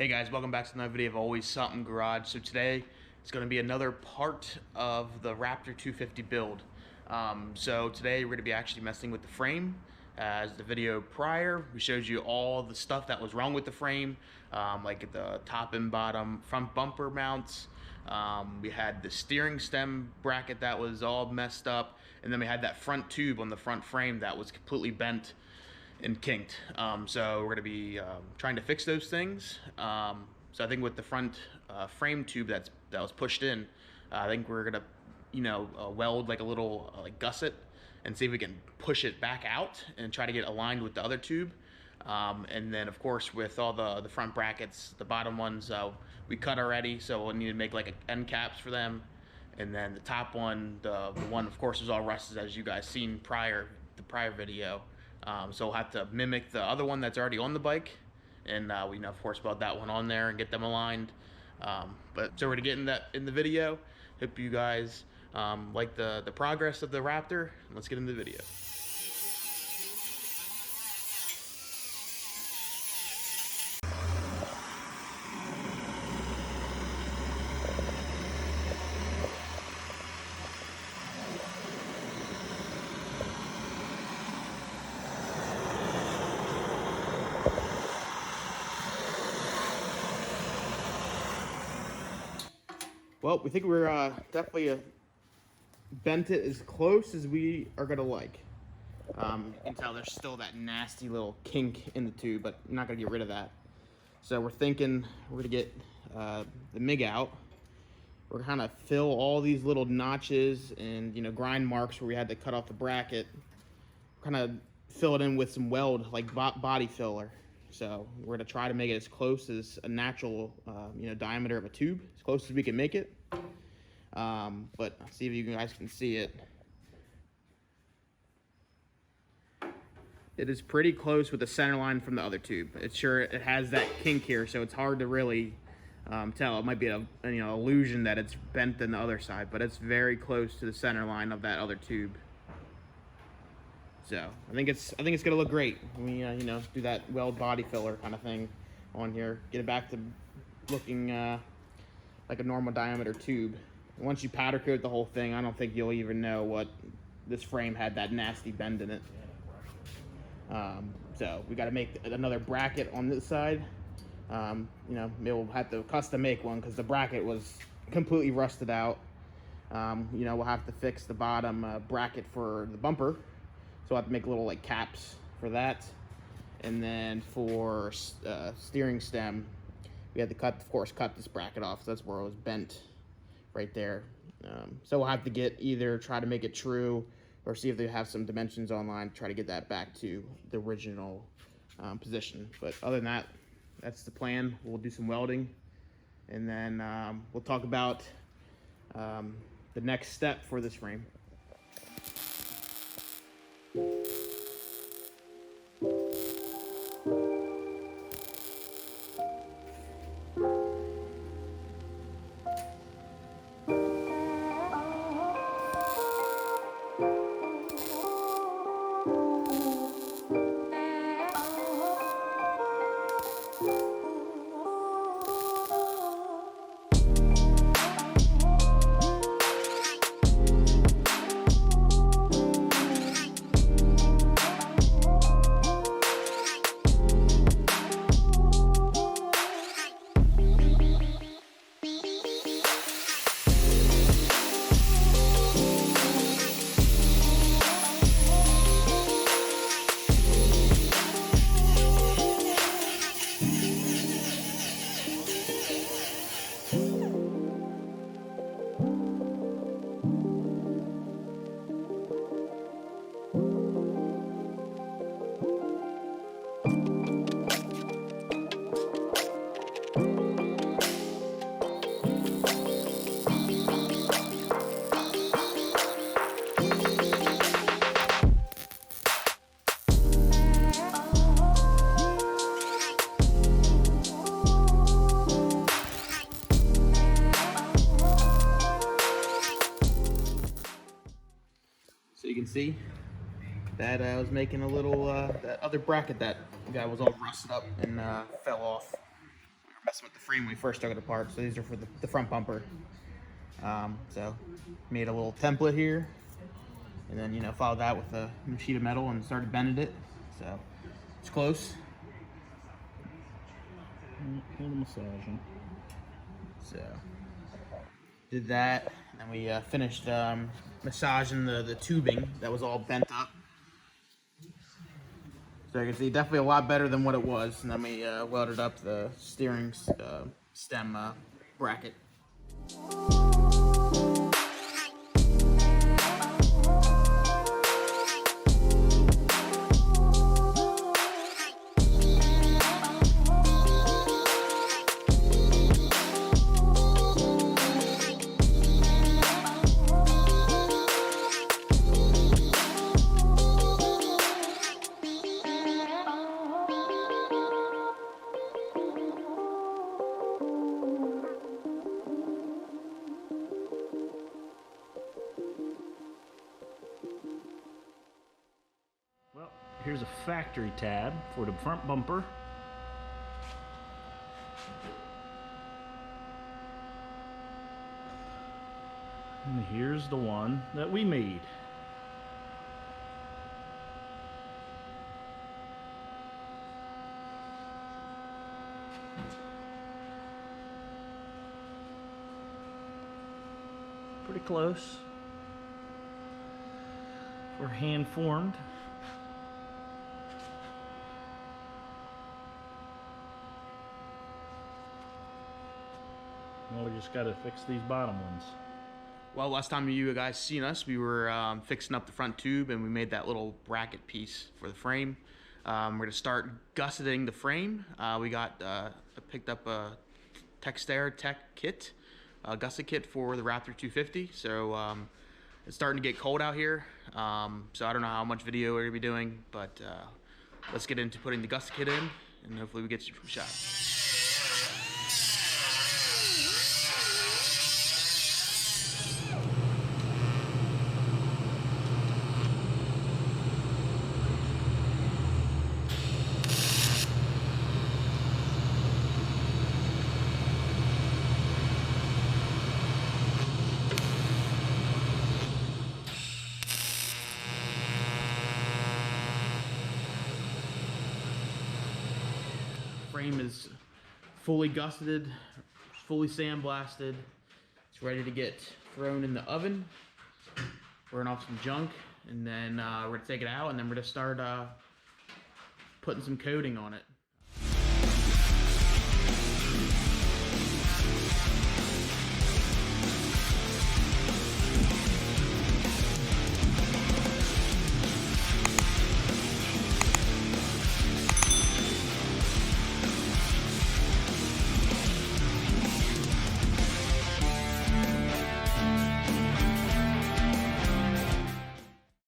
Hey guys, welcome back to another video of Always Something Garage. So today it's going to be another part of the Raptor 250 build. So today we're going to be actually messing with the frame. As the video prior, we showed you all the stuff that was wrong with the frame, like the top and bottom front bumper mounts. We had the steering stem bracket that was all messed up, and then we had that front tube on the front frame that was completely bent and kinked. So we're going to be trying to fix those things. So I think with the front frame tube that was pushed in, I think we're going to weld like a little like gusset and see if we can push it back out and try to get aligned with the other tube. And then of course with all the front brackets, the bottom ones we cut already, so we'll need to make like end caps for them. And then the top one, the one of course is all rusted, as you guys seen the prior video. So we'll have to mimic the other one that's already on the bike, and we of course weld that one on there and get them aligned. But so we're gonna get in the video. Hope you guys like the progress of the Raptor. Let's get into the video. Well, we think we're definitely bent it as close as we are gonna like. You can tell there's still that nasty little kink in the tube, but I'm not gonna get rid of that. So we're thinking we're gonna get the MIG out. We're gonna fill all these little notches and grind marks where we had to cut off the bracket. Kind of fill it in with some weld, like body filler. So we're gonna try to make it as close as a natural, diameter of a tube, as close as we can make it. But see if you guys can see it. It is pretty close with the center line from the other tube. It has that kink here, so it's hard to really tell. It might be an illusion that it's bent on the other side, but it's very close to the center line of that other tube. So I think it's gonna look great. We do that weld body filler kind of thing on here, get it back to looking like a normal diameter tube. Once you powder coat the whole thing, I don't think you'll even know what this frame had that nasty bend in it. So we got to make another bracket on this side. We'll have to custom make one because the bracket was completely rusted out. We'll have to fix the bottom bracket for the bumper. So I'll have to make little like caps for that. And then for steering stem, we had to cut this bracket off. So that's where it was bent right there. So we'll have to try to make it true, or see if they have some dimensions online, try to get that back to the original position. But other than that, that's the plan. We'll do some welding, and then we'll talk about the next step for this frame. See that I was making a little that other bracket that guy was all rusted up and fell off. messing with the frame when we first took it apart. So these are for the front bumper. So made a little template here, and then, you know, followed that with a sheet of metal and started bending it. So it's close. A little massaging. So did that, and then we finished massaging the tubing that was all bent up. So you can see definitely a lot better than what it was. And then we welded up the steering stem bracket. Well, here's a factory tab for the front bumper. And here's the one that we made. Pretty close. We're hand formed. Well, we just got to fix these bottom ones. Well, last time you guys seen us, we were fixing up the front tube, and we made that little bracket piece for the frame. We're gonna start gusseting the frame. We picked up a Teixeira tech kit, a gusset kit for the Raptor 250. So it's starting to get cold out here. So I don't know how much video we're gonna be doing, but let's get into putting the gusset kit in, and hopefully we get some shots. Frame is fully gusseted, fully sandblasted. It's ready to get thrown in the oven, burn off some junk, and then we're gonna take it out, and then we're gonna start putting some coating on it.